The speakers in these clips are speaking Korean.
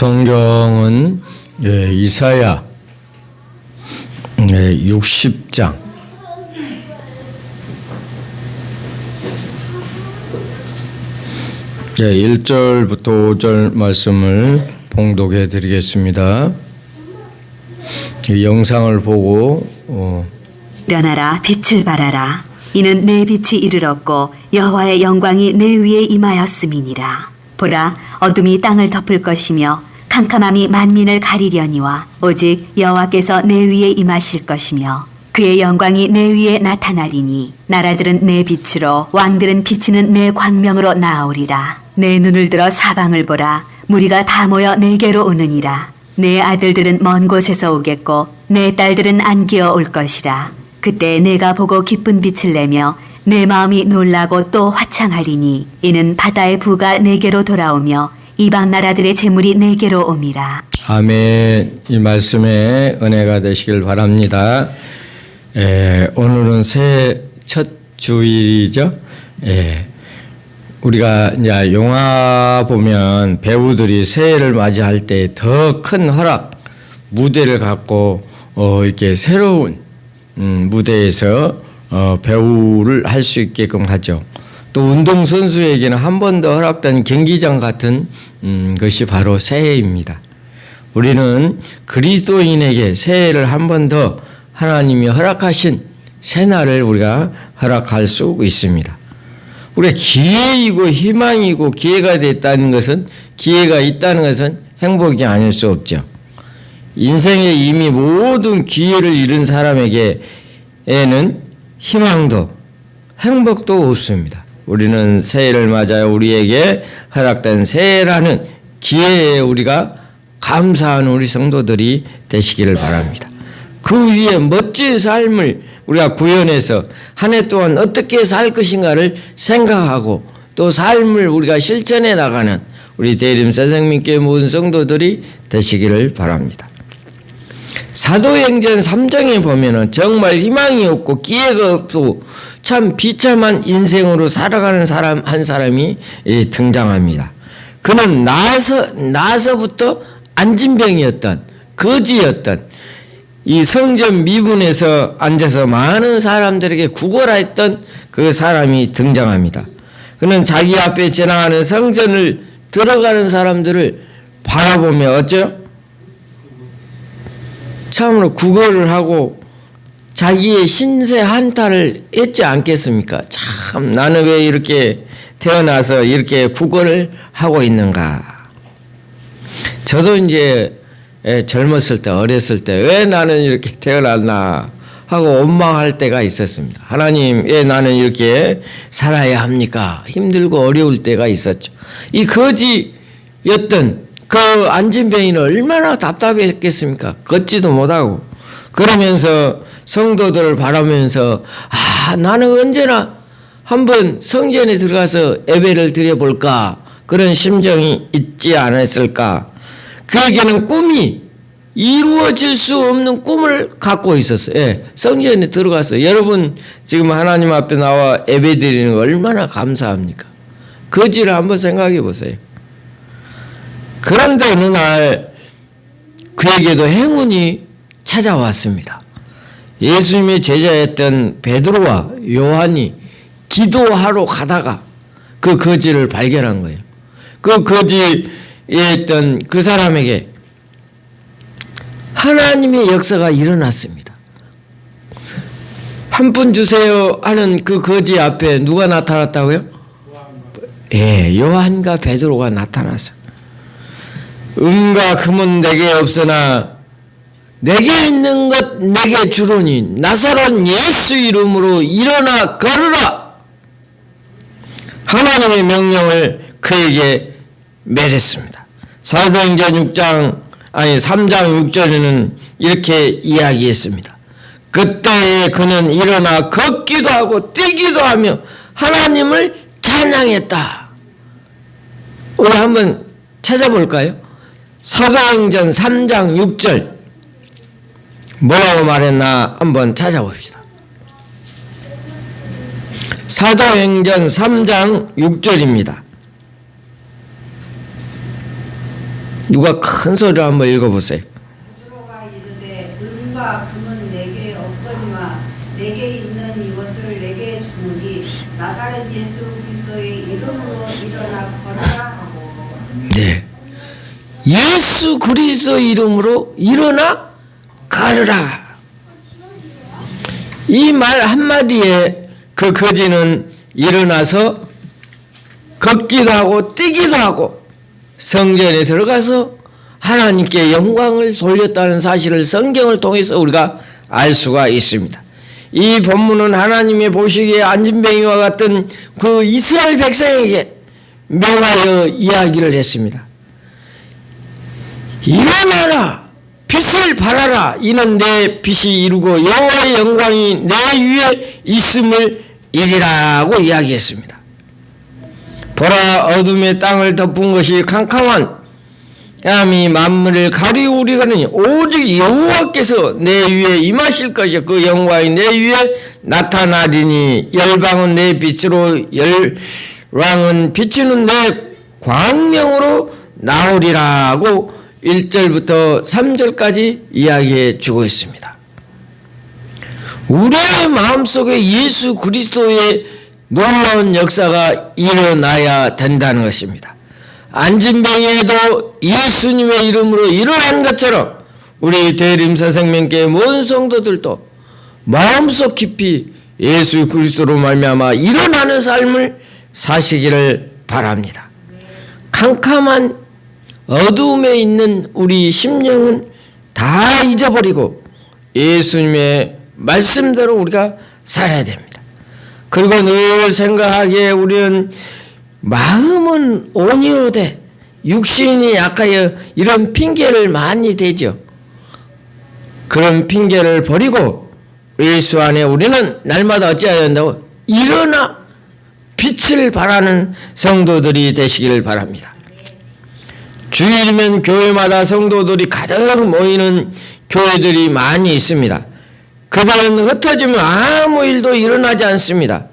성경은 이사야 60장 1절부터 5절 말씀을 봉독해 드리겠습니다. 이 영상을 보고 일어나라, 빛을 발하라. 이는 내 빛이 이르렀고 여호와의 영광이 내 위에 임하였음이니라. 보라, 어둠이 땅을 덮을 것이며 캄캄함이 만민을 가리려니와 오직 여호와께서 내 위에 임하실 것이며 그의 영광이 내 위에 나타나리니 나라들은 내 빛으로 왕들은 비치는 내 광명으로 나아오리라. 내 눈을 들어 사방을 보라. 무리가 다 모여 내게로 오느니라. 내 아들들은 먼 곳에서 오겠고 내 딸들은 안기어 올 것이라. 그때 내가 보고 기쁜 빛을 내며 내 마음이 놀라고 또 화창하리니 이는 바다의 부가 내게로 돌아오며 이방 나라들의 재물이 내게로 옴이라. 아멘. 이 말씀에 은혜가 되시길 바랍니다. 오늘은 새해 첫 주일이죠. 우리가 이제 영화 보면 배우들이 새해를 맞이할 때 더 큰 허락, 무대를 갖고 이렇게 새로운 무대에서 배우를 할 수 있게끔 하죠. 또 운동선수에게는 한 번 더 허락된 경기장 같은 것이 바로 새해입니다. 우리는 그리스도인에게 새해를 한 번 더 하나님이 허락하신 새날을 우리가 허락할 수 있습니다. 우리가 기회이고 희망이고 기회가 있다는 것은 행복이 아닐 수 없죠. 인생에 이미 모든 기회를 잃은 사람에게는 희망도 행복도 없습니다. 우리는 새해를 맞아요. 우리에게 허락된 새해라는 기회에 우리가 감사하는 우리 성도들이 되시기를 바랍니다. 그 위에 멋진 삶을 우리가 구현해서 한 해 동안 어떻게 살 것인가를 생각하고 또 삶을 우리가 실천해 나가는 우리 대림 새생명교회 모든 성도들이 되시기를 바랍니다. 사도행전 3장에 보면은 정말 희망이 없고 기회가 없고 참 비참한 인생으로 살아가는 한 사람이 등장합니다. 그는 나서부터 안진병이었던 거지였던 이 성전 미문에서 앉아서 많은 사람들에게 구걸했던 그 사람이 등장합니다. 그는 자기 앞에 지나가는 성전을 들어가는 사람들을 바라보며 어쩌요? 참으로 구걸을 하고 자기의 신세 한탄을 했지 않겠습니까? 참 나는 왜 이렇게 태어나서 이렇게 구걸을 하고 있는가? 저도 이제 젊었을 때 어렸을 때 왜 나는 이렇게 태어났나 하고 원망할 때가 있었습니다. 하나님 왜 나는 이렇게 살아야 합니까? 힘들고 어려울 때가 있었죠. 이 거지였던 그 안진병이는 얼마나 답답했겠습니까? 걷지도 못하고 그러면서 성도들을 바라면서 나는 언제나 한번 성전에 들어가서 예배를 드려볼까 그런 심정이 있지 않았을까. 그에게는 꿈이 이루어질 수 없는 꿈을 갖고 있었어요. 성전에 들어가서 여러분 지금 하나님 앞에 나와 예배 드리는 거 얼마나 감사합니까? 거지를 한번 생각해 보세요. 그런데 어느 날 그에게도 행운이 찾아왔습니다. 예수님의 제자였던 베드로와 요한이 기도하러 가다가 그 거지를 발견한 거예요. 그 거지에 있던 그 사람에게 하나님의 역사가 일어났습니다. 한 푼 주세요 하는 그 거지 앞에 누가 나타났다고요? 요한과 베드로가 나타났어요. 은과 금은 내게 없으나 내게 있는 것 내게 주노니 나사렛 예수 이름으로 일어나 걸으라. 하나님의 명령을 그에게 내렸습니다. 사도행전 3장 6절에는 이렇게 이야기했습니다. 그때에 그는 일어나 걷기도 하고 뛰기도 하며 하나님을 찬양했다. 우리 한번 찾아볼까요? 사도행전 3장 6절 뭐라고 말했나 한번 찾아봅시다. 사도행전 3장 6절입니다. 누가 큰 소리로 한번 읽어보세요. 베드로가 이르되 은과 금은 내게 없거니와 내게 있는 이것을 내게 주노니 나사렛 예수 그리스도의 이름으로 일어나 걸어라 하고. 네. 예수 그리스도 이름으로 일어나 가르라. 이 말 한마디에 그 거지는 일어나서 걷기도 하고 뛰기도 하고 성전에 들어가서 하나님께 영광을 돌렸다는 사실을 성경을 통해서 우리가 알 수가 있습니다. 이 본문은 하나님의 보시기에 안진뱅이와 같은 그 이스라엘 백성에게 명하여 이야기를 했습니다. 일어나라, 빛을 발하라. 이는 내 빛이 이루고 여호와의 영광이 내 위에 있음을 이리라고 이야기했습니다. 보라, 어둠의 땅을 덮은 것이 캄캄한 야미 만물을 가리우리거니 오직 여호와께서 내 위에 임하실 것이요 그 영광이 내 위에 나타나리니 열방은 내 빛으로 열왕은 비추는 내 광명으로 나오리라고 1절부터 3절까지 이야기해 주고 있습니다. 우리의 마음속에 예수 그리스도의 놀라운 역사가 일어나야 된다는 것입니다. 안진뱅이에도 예수님의 이름으로 일어난 것처럼 우리 대림사생명교회 모든 성도들도 마음속 깊이 예수 그리스도로 말미암아 일어나는 삶을 사시기를 바랍니다. 캄캄한 어두움에 있는 우리 심령은 다 잊어버리고 예수님의 말씀대로 우리가 살아야 됩니다. 그리고 늘 생각하기에 우리는 마음은 온유하되 육신이 약하여 이런 핑계를 많이 대죠. 그런 핑계를 버리고 예수 안에 우리는 날마다 어찌해야 된다고? 일어나 빛을 발하는 성도들이 되시기를 바랍니다. 주일이면 교회마다 성도들이 가득 모이는 교회들이 많이 있습니다. 그들은 흩어지면 아무 일도 일어나지 않습니다.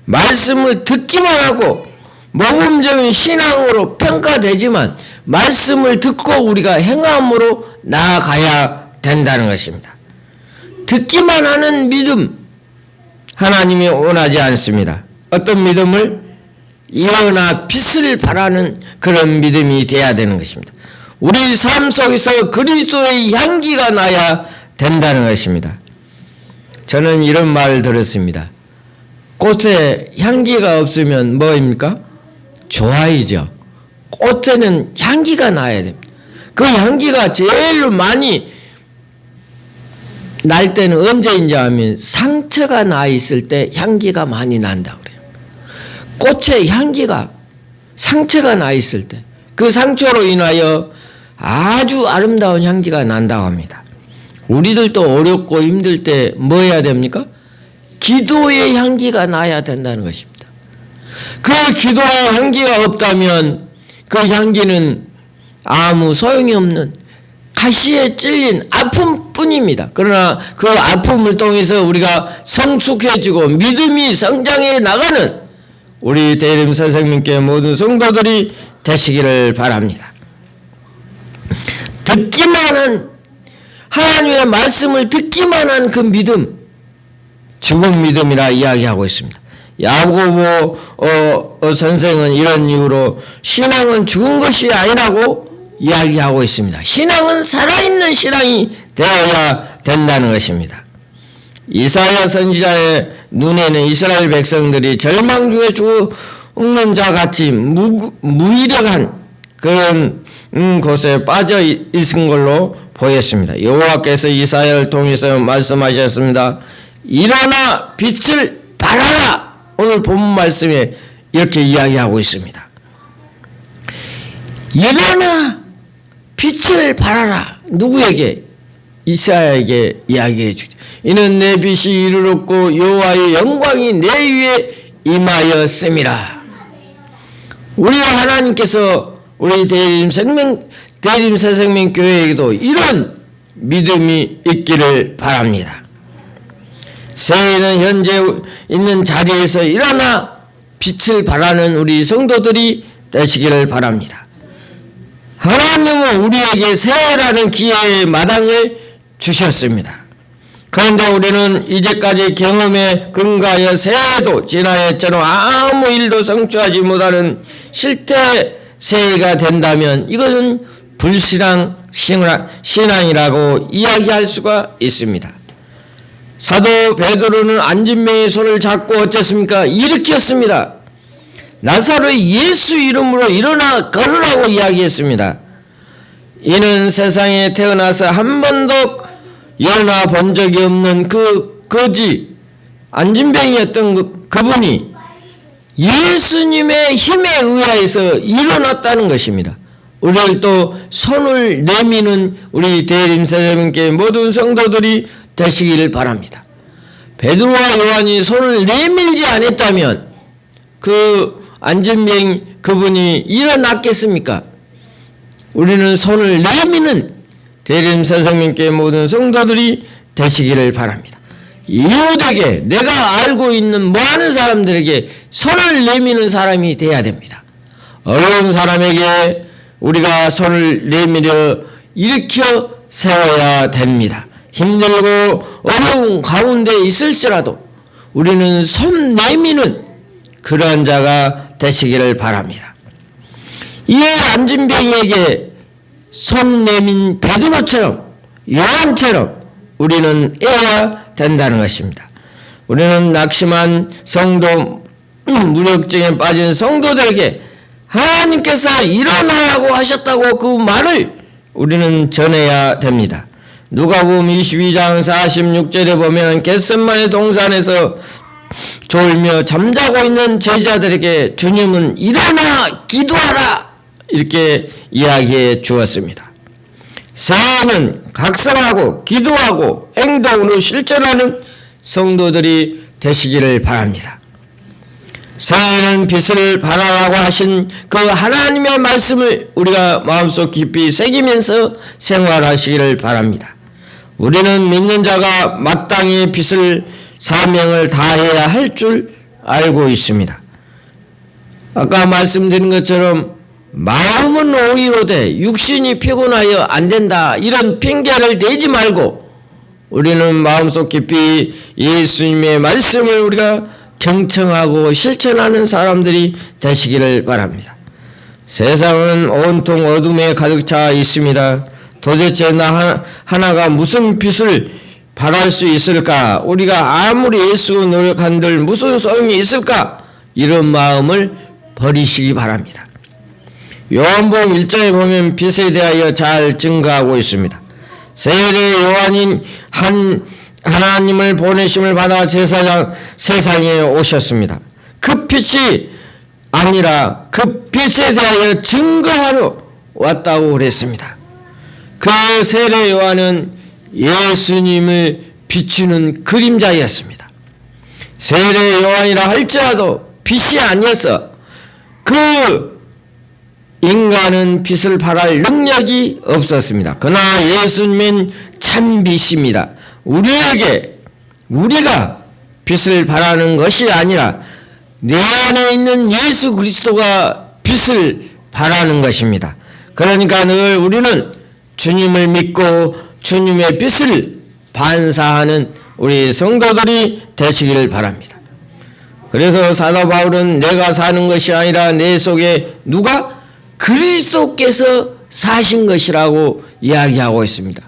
말씀을 듣기만 하고 모범적인 신앙으로 평가되지만 말씀을 듣고 우리가 행함으로 나아가야 된다는 것입니다. 듣기만 하는 믿음 하나님이 원하지 않습니다. 어떤 믿음을? 일어나 빛을 발하는 그런 믿음이 돼야 되는 것입니다. 우리 삶 속에서 그리스도의 향기가 나야 된다는 것입니다. 저는 이런 말을 들었습니다. 꽃에 향기가 없으면 뭐입니까? 좋아이죠. 꽃에는 향기가 나야 됩니다. 그 향기가 제일 많이 날 때는 언제인지 하면 상처가 나 있을 때 향기가 많이 난다고 그래요. 꽃의 향기가 상처가 나 있을 때 그 상처로 인하여 아주 아름다운 향기가 난다고 합니다. 우리들도 어렵고 힘들 때 뭐 해야 됩니까? 기도의 향기가 나야 된다는 것입니다. 그 기도의 향기가 없다면 그 향기는 아무 소용이 없는 가시에 찔린 아픔뿐입니다. 그러나 그 아픔을 통해서 우리가 성숙해지고 믿음이 성장해 나가는 우리 대림사생명교회 모든 성도들이 되시기를 바랍니다. 듣기만 한 하나님의 말씀을 듣기만 한 그 믿음, 죽은 믿음이라 이야기하고 있습니다. 야고보 선생은 이런 이유로 신앙은 죽은 것이 아니라고 이야기하고 있습니다. 신앙은 살아있는 신앙이 되어야 된다는 것입니다. 이사야 선지자의 눈에는 이스라엘 백성들이 절망 중에 죽는 자 같이 무기력한 그런 곳에 빠져 있은 걸로 보였습니다. 여호와께서 이사야를 통해서 말씀하셨습니다. 일어나 빛을 발하라. 오늘 본문 말씀에 이렇게 이야기하고 있습니다. 일어나 빛을 발하라. 누구에게? 이사야에게 이야기해 주죠. 이는 내 빛이 이르렀고 여호와의 영광이 내 위에 임하였음이라. 우리 하나님께서 우리 대림새생명교회에게도 이런 믿음이 있기를 바랍니다. 새해는 현재 있는 자리에서 일어나 빛을 발하는 우리 성도들이 되시기를 바랍니다. 하나님은 우리에게 새해라는 기회의 마당을 주셨습니다. 그런데 우리는 이제까지 경험에 근거하여 새해도 지나해처럼 아무 일도 성취하지 못하는 실태 새해가 된다면 이것은 불신앙 신앙이라고 이야기할 수가 있습니다. 사도 베드로는 안진뱅이의 손을 잡고 어쨌습니까? 일으켰습니다. 나사로의 예수 이름으로 일어나 걸으라고 이야기했습니다. 이는 세상에 태어나서 한 번도 일어나 본 적이 없는 그 거지 안진뱅이였던 그분이 예수님의 힘에 의하여서 일어났다는 것입니다. 우리를 또 손을 내미는 우리 대림사님께 모든 성도들이 되시기를 바랍니다. 베드로와 요한이 손을 내밀지 않았다면 그 안진뱅이 그분이 일어났겠습니까? 우리는 손을 내미는 대림사님께 모든 성도들이 되시기를 바랍니다. 이웃에게 내가 알고 있는 많은 사람들에게 손을 내미는 사람이 돼야 됩니다. 어려운 사람에게 우리가 손을 내밀어 일으켜 세워야 됩니다. 힘들고 어려운 가운데 있을지라도 우리는 손 내미는 그러한 자가 되시기를 바랍니다. 이에 안진뱅이에게 손 내민 베드로처럼 요한처럼 우리는 해야 된다는 것입니다. 우리는 낙심한 성도, 무력증에 빠진 성도들에게 하나님께서 일어나라고 하셨다고 그 말을 우리는 전해야 됩니다. 누가복음 22장 46절에 보면 겟세마네 동산에서 졸며 잠자고 있는 제자들에게 주님은 일어나 기도하라 이렇게 이야기해 주었습니다. 새해는 각성하고 기도하고 행동으로 실천하는 성도들이 되시기를 바랍니다. 새해는 빛을 발하라고 하신 그 하나님의 말씀을 우리가 마음속 깊이 새기면서 생활하시기를 바랍니다. 우리는 믿는 자가 마땅히 빛을 사명을 다해야 할 줄 알고 있습니다. 아까 말씀드린 것처럼 마음은 오이로되 육신이 피곤하여 안 된다 이런 핑계를 대지 말고 우리는 마음속 깊이 예수님의 말씀을 우리가 경청하고 실천하는 사람들이 되시기를 바랍니다. 세상은 온통 어둠에 가득 차 있습니다. 도대체 나 하나가 무슨 빛을 발할 수 있을까? 우리가 아무리 애쓰고 노력한들 무슨 소용이 있을까? 이런 마음을 버리시기 바랍니다. 요한복음 1장에 보면 빛에 대하여 잘 증거하고 있습니다. 세례 요한인 하나님을 보내심을 받아 세상에 오셨습니다. 그 빛이 아니라 그 빛에 대하여 증거하러 왔다고 그랬습니다. 그 세례 요한은 예수님을 비추는 그림자였습니다. 세례 요한이라 할지라도 빛이 아니어서 그 인간은 빛을 발할 능력이 없었습니다. 그러나 예수님은 참 빛입니다. 우리가 빛을 발하는 것이 아니라 내 안에 있는 예수 그리스도가 빛을 발하는 것입니다. 그러니까 늘 우리는 주님을 믿고 주님의 빛을 반사하는 우리 성도들이 되시기를 바랍니다. 그래서 사도 바울은 내가 사는 것이 아니라 내 속에 누가? 그리스도께서 사신 것이라고 이야기하고 있습니다.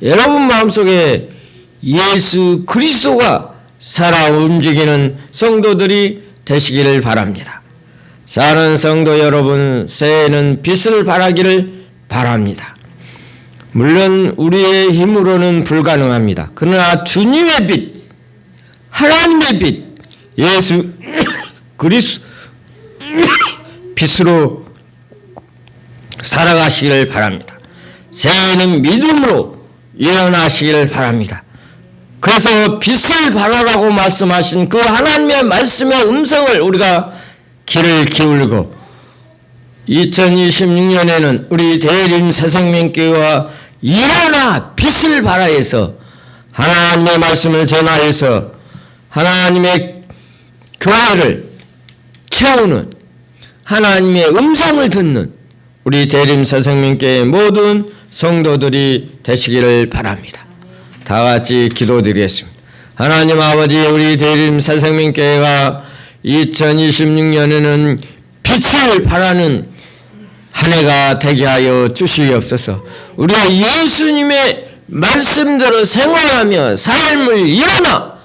여러분 마음속에 예수 그리스도가 살아 움직이는 성도들이 되시기를 바랍니다. 사는 성도 여러분, 새해는 빛을 발하기를 바랍니다. 물론 우리의 힘으로는 불가능합니다. 그러나 주님의 빛, 하나님의 빛, 예수 그리스도 빛으로 살아가시기를 바랍니다. 새해는 믿음으로 일어나시기를 바랍니다. 그래서 빛을 발하라고 말씀하신 그 하나님의 말씀의 음성을 우리가 귀를 기울이고 2026년에는 우리 대림 새생명교회와 일어나 빛을 발하여서 하나님의 말씀을 전하여서 하나님의 교회를 채우는 하나님의 음성을 듣는 우리 대림 새생명교회 모든 성도들이 되시기를 바랍니다. 다 같이 기도드리겠습니다. 하나님 아버지, 우리 대림 새생명교회가 2026년에는 빛을 발하는 한 해가 되게 하여 주시옵소서. 우리가 예수님의 말씀대로 생활하며 삶을 일어나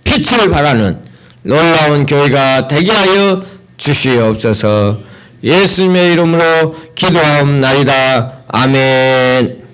빛을 발하는 놀라운 교회가 되게 하여 주시옵소서. 예수님의 이름으로 기도하옵나이다. 아멘.